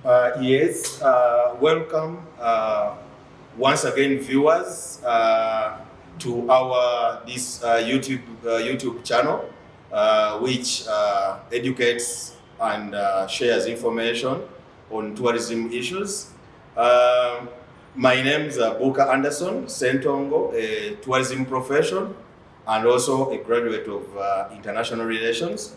Welcome once again, viewers, to our this YouTube channel, which educates and shares information on tourism issues. My name is Buka Anderson Sentongo, a tourism professional and also a graduate of international relations.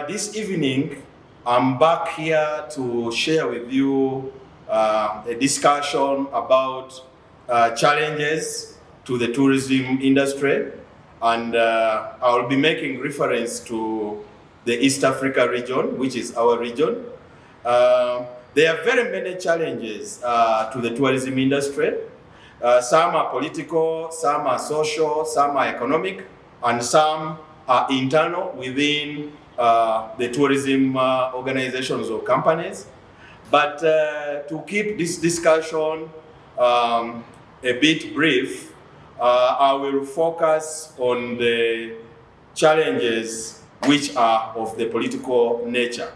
This evening, I'm back here to share with you a discussion about challenges to the tourism industry, and I'll be making reference to the East Africa region, which is our region. There are very many challenges to the tourism industry. Some are political, some are social, some are economic, and some are internal within the tourism organizations or companies. But to keep this discussion a bit brief, I will focus on the challenges which are of the political nature.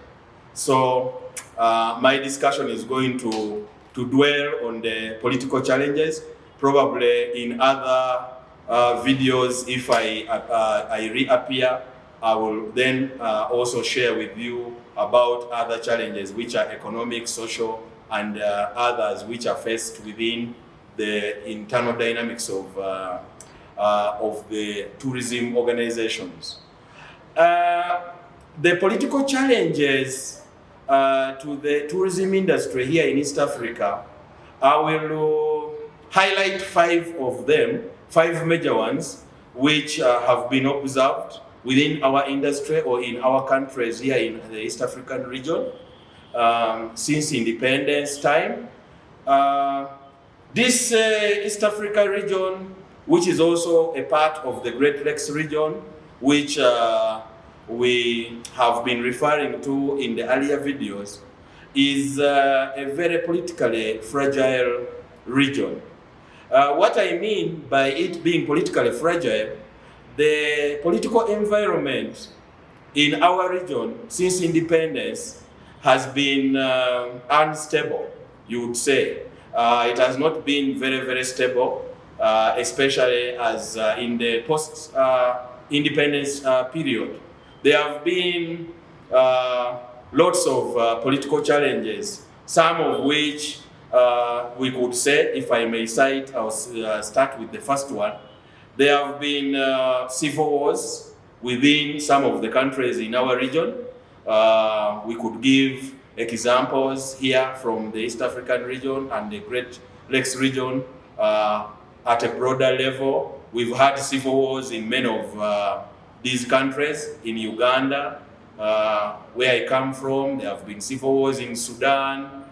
So my discussion is going to dwell on the political challenges. Probably in other videos, if I reappear, I will then also share with you about other challenges which are economic, social, and others which are faced within the internal dynamics of the tourism organizations. The political challenges to the tourism industry here in East Africa, I will highlight 5 of them, 5 major ones, which have been observed within our industry or in our countries here in the East African region since independence time. This East Africa region, which is also a part of the Great Lakes region, which we have been referring to in the earlier videos, is a very politically fragile region. What I mean by it being politically fragile, the political environment in our region since independence has been unstable, you would say. It has not been very, very stable, especially as in the post-independence period. There have been lots of political challenges, some of which we could say, if I may cite, I'll start with the first one. There have been civil wars within some of the countries in our region. We could give examples here from the East African region and the Great Lakes region at a broader level. We've had civil wars in many of these countries. In Uganda, where I come from, there have been civil wars in Sudan.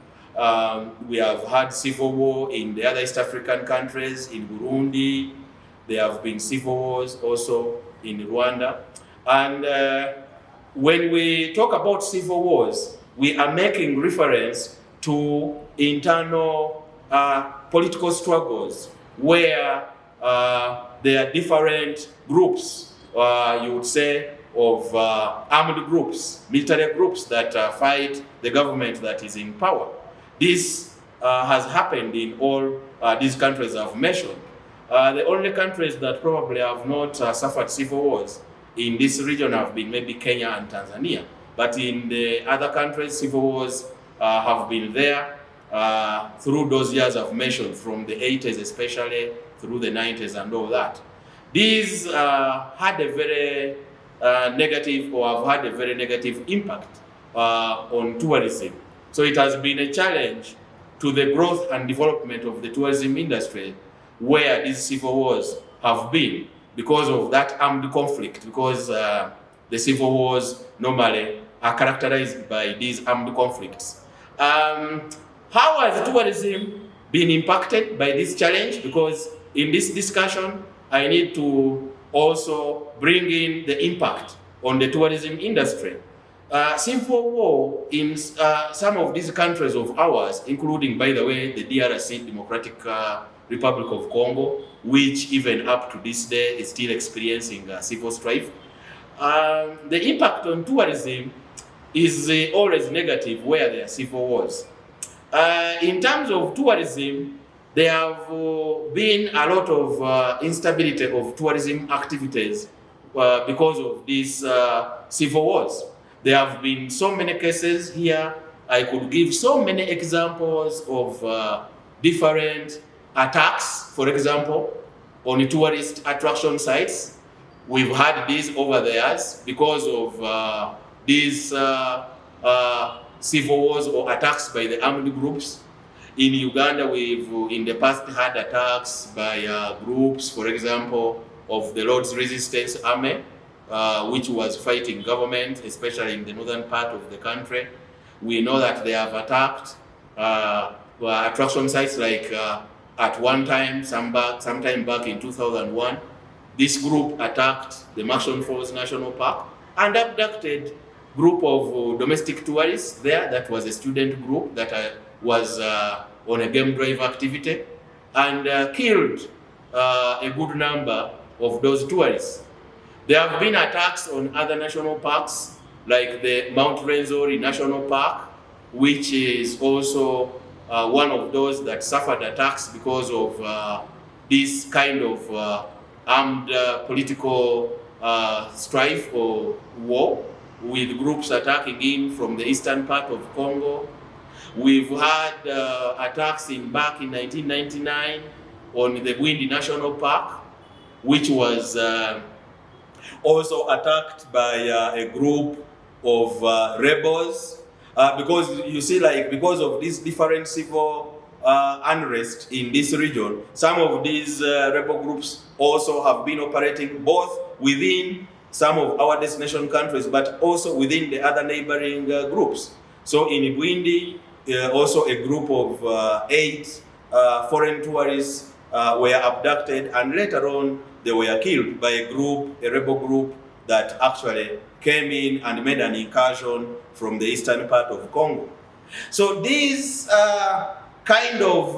We have had civil war in the other East African countries, in Burundi. There have been civil wars also in Rwanda. And when we talk about civil wars, we are making reference to internal political struggles where there are different groups, you would say, of armed groups, military groups that fight the government that is in power. This has happened in all these countries I've mentioned. The only countries that probably have not suffered civil wars in this region have been maybe Kenya and Tanzania. But in the other countries, civil wars have been there through those years I've mentioned, from the 80s especially, through the 90s and all that. These had a very negative, or have had a very negative impact on tourism. So it has been a challenge to the growth and development of the tourism industry, where these civil wars have been, because of that armed conflict, because the civil wars normally are characterized by these armed conflicts. How has tourism been impacted by this challenge? Because in this discussion, I need to also bring in the impact on the tourism industry. Civil war in some of these countries of ours, including, by the way, the DRC, Democratic Republic of Congo, which even up to this day is still experiencing civil strife. The impact on tourism is always negative where there are civil wars. In terms of tourism, there have been a lot of instability of tourism activities because of these civil wars. There have been so many cases here. I could give so many examples of different attacks, for example, on tourist attraction sites. We've had this over the years because of these civil wars or attacks by the armed groups. In Uganda, we've in the past had attacks by groups, for example, of the Lord's Resistance Army, which was fighting government, especially in the northern part of the country. We know that they have attacked attraction sites like at one time, sometime back in 2001, this group attacked the Murchison Falls National Park and abducted group of domestic tourists there. That was a student group that was on a game drive activity and killed a good number of those tourists. There have been attacks on other national parks like the Mount Rwenzori National Park, which is also one of those that suffered attacks because of this kind of armed political strife or war, with groups attacking in from the eastern part of Congo. We've had attacks back in 1999 on the Bwindi National Park, which was also attacked by a group of rebels. Because you see, like, because of this different civil unrest in this region, some of these rebel groups also have been operating both within some of our destination countries, but also within the other neighboring groups. So in Bwindi, also a group of 8 foreign tourists were abducted, and later on they were killed by a rebel group that actually came in and made an incursion from the eastern part of Congo. So this kind of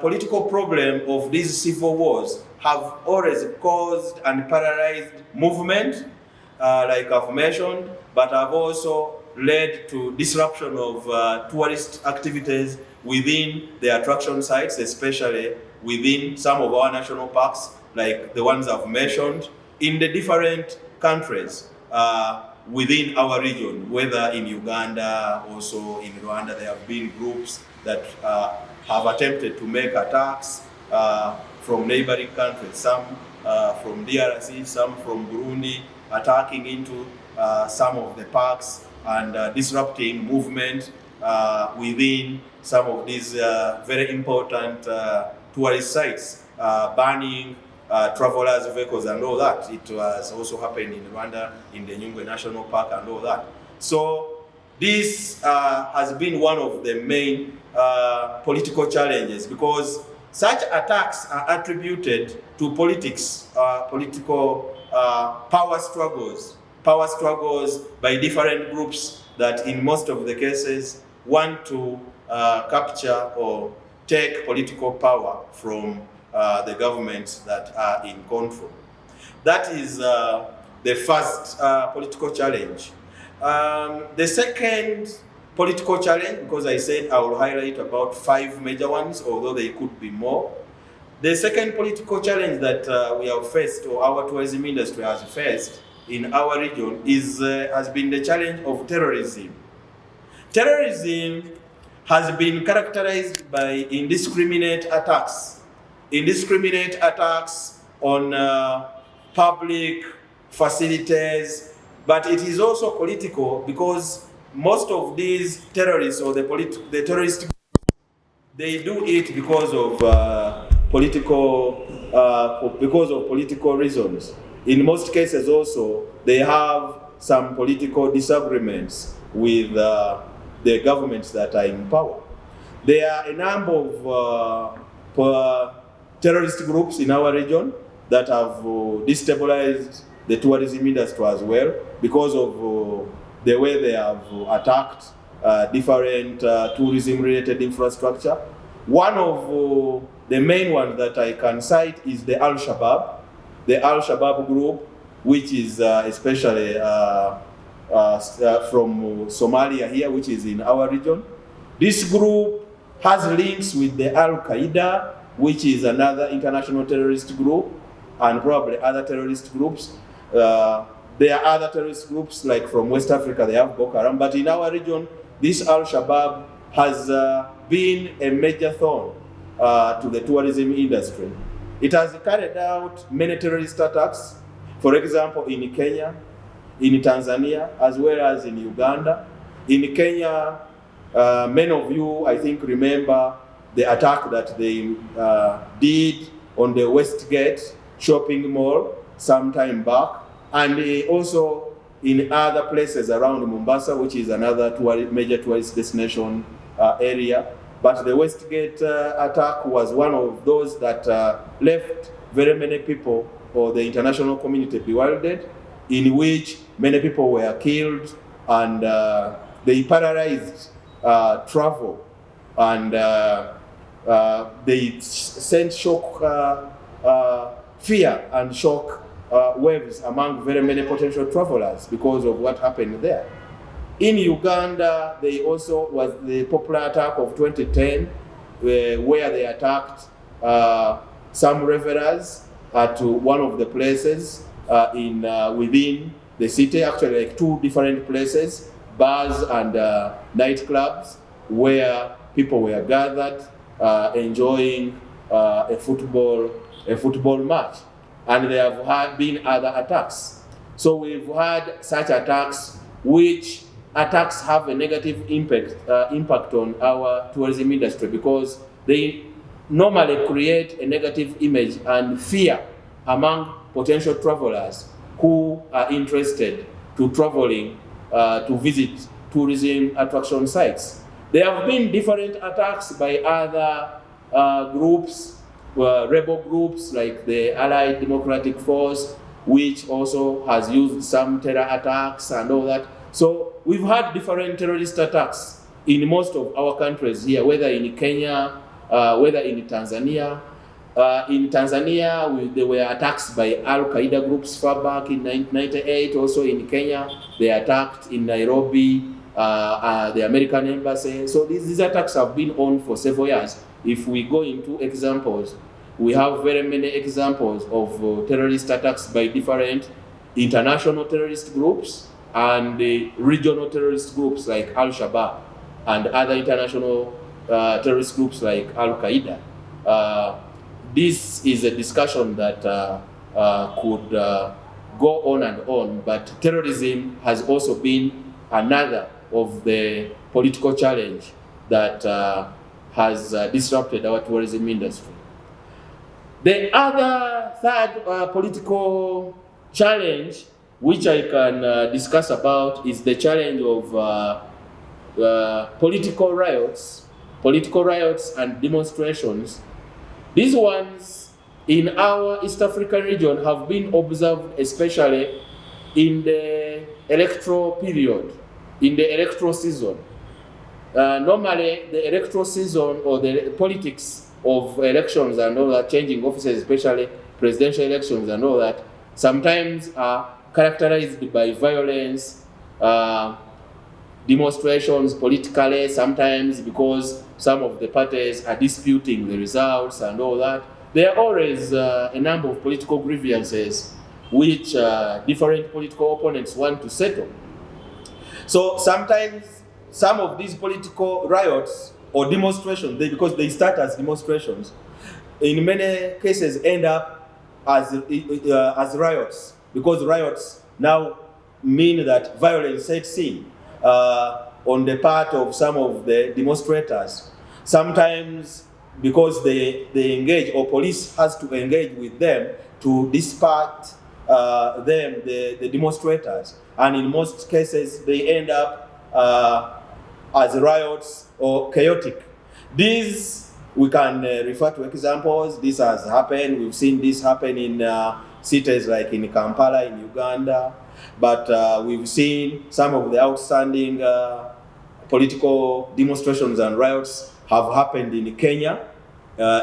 political problem of these civil wars have always caused and paralyzed movement, like I've mentioned, but have also led to disruption of tourist activities within the attraction sites, especially within some of our national parks, like the ones I've mentioned, in the different countries within our region, whether in Uganda, also in Rwanda. There have been groups that have attempted to make attacks from neighboring countries, some from DRC, some from Burundi, attacking into some of the parks and disrupting movement within some of these very important tourist sites, banning travelers' vehicles and all that. It has also happened in Rwanda, in the Nyungwe National Park and all that. So this has been one of the main political challenges, because such attacks are attributed to politics, political power struggles by different groups that in most of the cases want to capture or take political power from the governments that are in control. That is the first political challenge. The second political challenge, because I said I will highlight about 5 major ones, although they could be more. The second political challenge that we have faced, or our tourism industry has faced in our region, has been the challenge of terrorism. Terrorism has been characterized by indiscriminate attacks on public facilities, but it is also political, because most of these terrorists or the terrorist groups, they do it because of political reasons. In most cases also, they have some political disagreements with the governments that are in power. There are a number of terrorist groups in our region that have destabilized the tourism industry as well, because of the way they have attacked different tourism-related infrastructure. One of the main ones that I can cite is the Alshabab group, which is especially from Somalia here, which is in our region. This group has links with the Al-Qaeda, which is another international terrorist group, and probably other terrorist groups. There are other terrorist groups, like from West Africa, they have Boko Haram, but in our region, this Alshabab has been a major thorn to the tourism industry. It has carried out many terrorist attacks, for example, in Kenya, in Tanzania, as well as in Uganda. In Kenya, many of you, I think, remember the attack that they did on the Westgate shopping mall some time back, and also in other places around Mombasa, which is another major tourist destination area. But the Westgate attack was one of those that left very many people, or the international community, bewildered, in which many people were killed, and they paralyzed travel, and they sent fear and shock waves among very many potential travelers because of what happened there. In Uganda, they also was the popular attack of 2010, where they attacked some revelers at one of the places within the city, actually like two different places, bars and nightclubs, where people were gathered enjoying a football match. And there have been other attacks. So we've had such attacks, which attacks have a negative impact on our tourism industry, because they normally create a negative image and fear among potential travelers who are interested to traveling to visit tourism attraction sites. There have been different attacks by other groups, rebel groups like the Allied Democratic Force, which also has used some terror attacks and all that. So we've had different terrorist attacks in most of our countries here, whether in Kenya, whether in Tanzania. In Tanzania, there were attacks by Al-Qaeda groups far back in 1998. Also in Kenya, they attacked in Nairobi, the American embassy. So these attacks have been on for several years. If we go into examples, we have very many examples of terrorist attacks by different international terrorist groups and regional terrorist groups like Alshabab and other international terrorist groups like Al-Qaeda. This is a discussion that could go on and on, but terrorism has also been another of the political challenge that has disrupted our tourism industry. The other third political challenge which I can discuss about is the challenge of political riots and demonstrations. These ones in our East African region have been observed especially in the electoral period, in the electoral season. Normally, the electoral season or the politics of elections and all that, changing offices, especially presidential elections and all that, sometimes are characterized by violence, demonstrations politically, sometimes because some of the parties are disputing the results and all that. There are always a number of political grievances which different political opponents want to settle. So sometimes some of these political riots or demonstrations, because they start as demonstrations, in many cases end up as riots, because riots now mean that violence sets in on the part of some of the demonstrators. Sometimes because they engage, or police has to engage with them to disperse the demonstrators. And in most cases, they end up as riots or chaotic. These, we can refer to examples. This has happened. We've seen this happen in cities like in Kampala, in Uganda. But we've seen some of the outstanding political demonstrations and riots have happened in Kenya,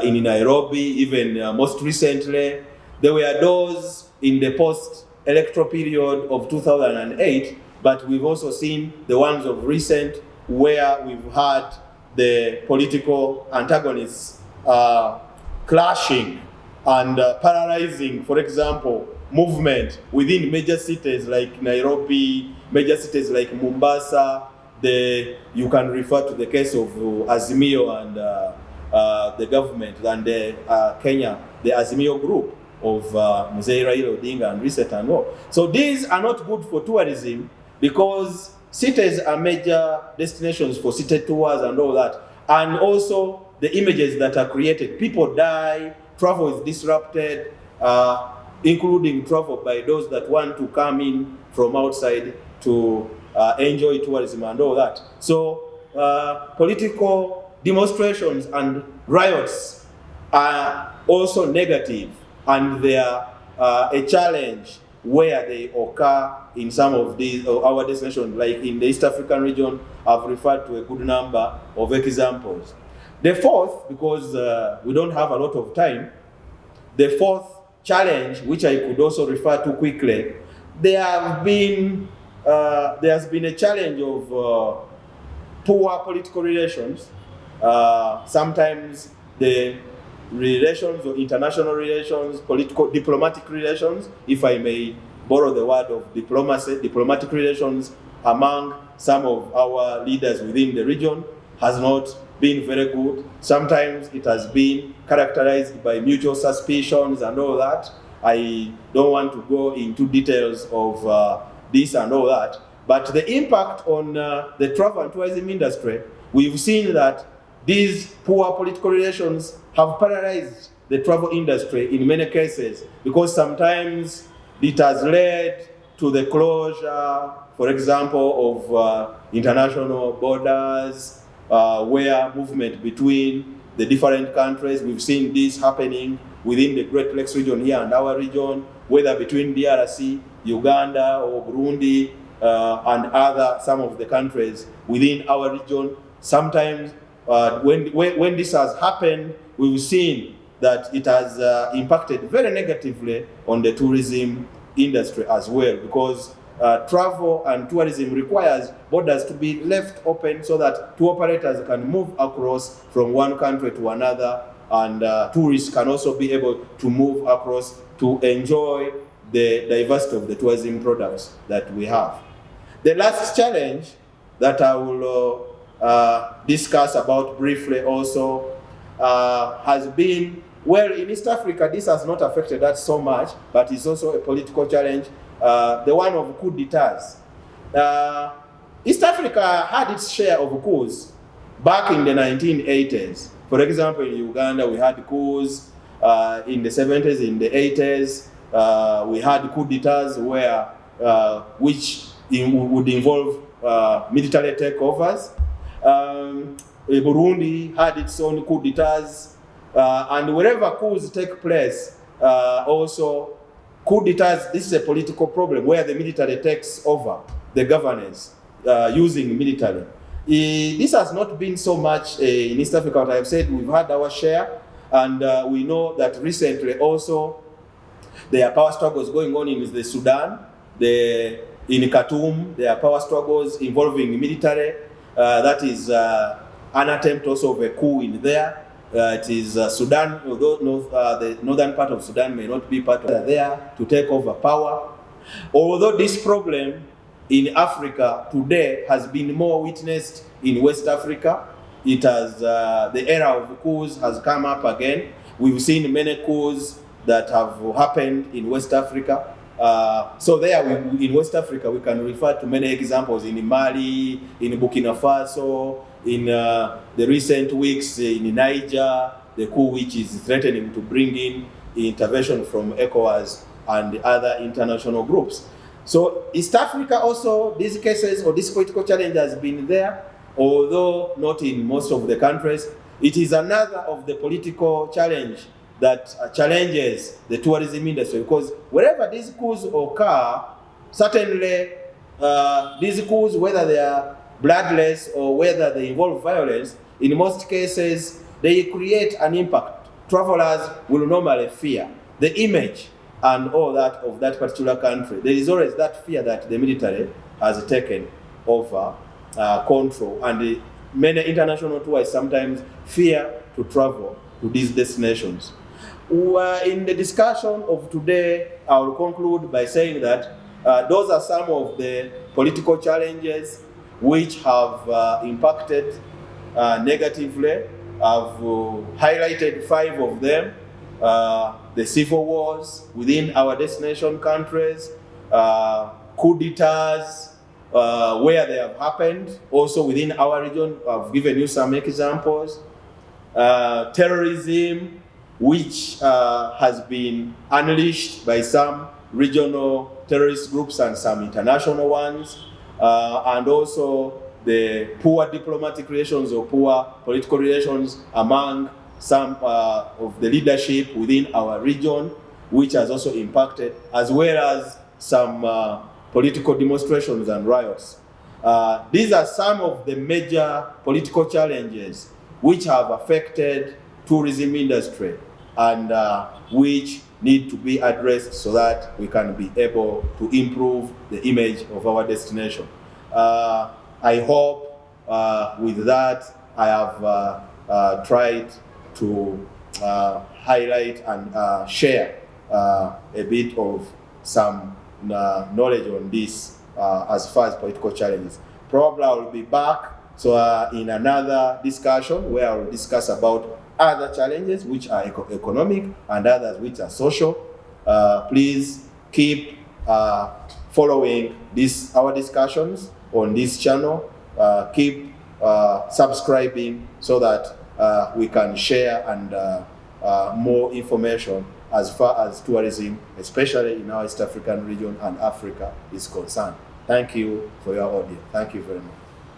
in Nairobi, even most recently. There were those in the post-electoral period of 2008 but we've also seen the ones of recent where we've had the political antagonists clashing and paralyzing, for example, movement within major cities like Nairobi, major cities like Mombasa. You can refer to the case of Azimio and the government and Kenya, the Azimio group of Mzee Raila Odinga and Reset and all. So these are not good for tourism because cities are major destinations for city tours and all that. And also the images that are created. People die, travel is disrupted, including travel by those that want to come in from outside to enjoy tourism and all that. So political demonstrations and riots are also negative, and they are a challenge where they occur in some of these our destinations, like in the East African region. I've referred to a good number of examples. The fourth, because we don't have a lot of time, the fourth challenge, which I could also refer to quickly, there's been a challenge of poor political relations. Sometimes the relations or international relations, diplomatic relations, if I may borrow the word of diplomacy, diplomatic relations among some of our leaders within the region has not been very good. Sometimes it has been characterized by mutual suspicions and all that. I don't want to go into details of this and all that, but the impact on the travel and tourism industry, we've seen that these poor political relations have paralyzed the travel industry in many cases, because sometimes it has led to the closure, for example, of international borders, where movement between the different countries, we've seen this happening within the Great Lakes region here and our region, whether between DRC, Uganda, or Burundi, and some of the countries within our region. Sometimes when this has happened, we've seen that it has impacted very negatively on the tourism industry as well, because travel and tourism requires borders to be left open so that tour operators can move across from one country to another, and tourists can also be able to move across to enjoy the diversity of the tourism products that we have. The last challenge that I will discuss about briefly also has been, well, in East Africa this has not affected us so much, but it's also a political challenge, the one of coup d'etats. East Africa had its share of coups back in the 1980s. For example, in Uganda we had coups in the 70s, in the 80s. We had coup d'etats where which would involve military takeovers. Burundi had its own coup d'etats, and wherever coups take place, also coup d'etats, this is a political problem where the military takes over the governance using military. This has not been so much in East Africa. What I have said, we've had our share, and we know that recently also there are power struggles going on in the Sudan. In Khartoum, there are power struggles involving military. That is an attempt also of a coup in there. It is Sudan, although the northern part of Sudan may not be part of there, to take over power. Although this problem in Africa today has been more witnessed in West Africa, it has the era of coups has come up again. We've seen many coups that have happened in West Africa. So there in West Africa we can refer to many examples in Mali, in Burkina Faso, in the recent weeks in Niger, the coup which is threatening to bring in intervention from ECOWAS and other international groups. So East Africa also, these cases or this political challenge has been there, although not in most of the countries. It is another of the political challenge that challenges the tourism industry, because wherever these coups occur, certainly these coups, whether they are bloodless or whether they involve violence, in most cases they create an impact. Travelers will normally fear the image and all that of that particular country. There is always that fear that the military has taken over control, and many international tourists sometimes fear to travel to these destinations. In the discussion of today, I will conclude by saying that those are some of the political challenges which have impacted negatively. I've highlighted 5 of them. The civil wars within our destination countries, coup d'etats where they have happened, also within our region. I've given you some examples. Terrorism, which has been unleashed by some regional terrorist groups and some international ones, and also the poor diplomatic relations or poor political relations among some of the leadership within our region, which has also impacted, as well as some political demonstrations and riots. These are some of the major political challenges which have affected tourism industry and which need to be addressed so that we can be able to improve the image of our destination. I hope with that I have tried to highlight and share a bit of some knowledge on this as far as political challenges. Probably I will be back in another discussion where I will discuss about other challenges which are economic and others which are social. Please keep following our discussions on this channel. Keep subscribing so that we can share and more information as far as tourism, especially in our East African region and Africa, is concerned. Thank you for your audience. Thank you very much.